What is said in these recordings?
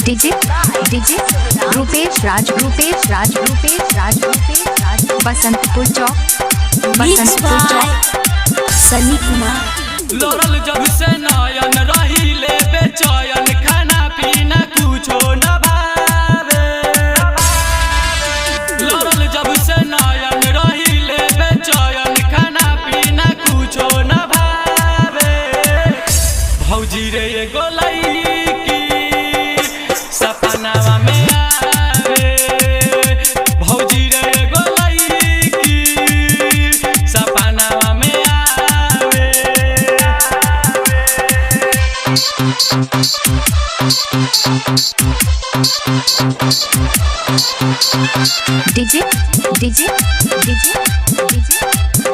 DJ DJ Rupesh Raj Basantpur चौक सनी कुमार। लड़ल जब से नयन रही ले बेचैन खाना पीना कुछो न भावे। लड़ल जब से नयन रही ले बेचैन खाना पीना कुछो न भावे। भौजी रे एगो लईकी सपनावा में आवे। भौजी रे एगो लईकी सपनावा में आवे। DJ DJ DJ DJ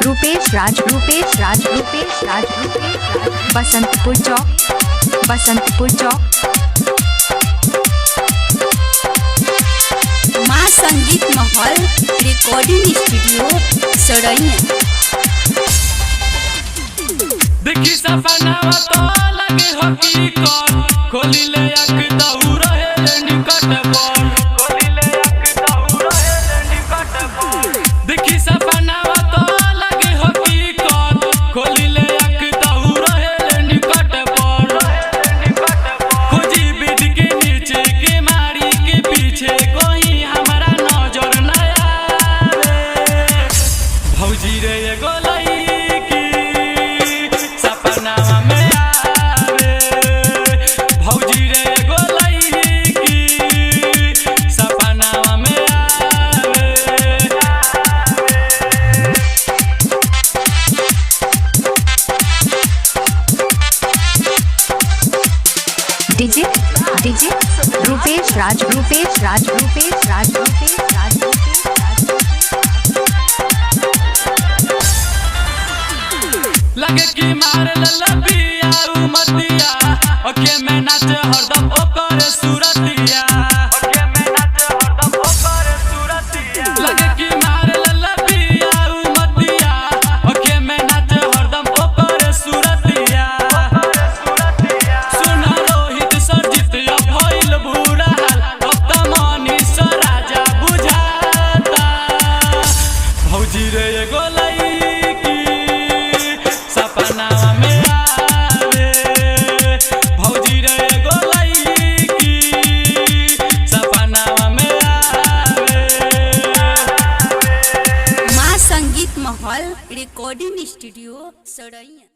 Rupesh Raj Basantpur Chowk. Maa Sangeet महल रिकॉर्डिंग स्टूडियो सड़ैया। देखी सपनावा तो लगे हकीकत खोली ले आँख दहु रहे निकट पर। खोली ले आँख दहु रहे निकट पर। देखी सपनावा तो लगे हकीकत खोली ले आँख दहु रहे निकट पर। खोजी बिद के नीचे के मारी के पीछे कोई हमारा नजर न आवे। भौजी रे एगो लईकी सपनावा में आवे। भौजी रे एगो लईकी सपनावा में आवे। डीजे डीजे रूपेश राज लगे कि मार लबिया उमतिया ओके में नाच हरदम ओकर सूरतिया। ओके में नाच हरदम ओकर सूरतिया। लगे कि मार लबिया उमतिया ओके में नाच हरदम ओकर सूरतिया। सुन रोहित सरजित भइल बुरा हाल अब त मनीष राजा बुझाता। भौजी रे एगो लईकी सपनावा में आवे। भौजी रे एगो लईकी सपनावा में आवे। माँ संगीत महल रिकॉर्डिंग स्टूडियो सड़ैया।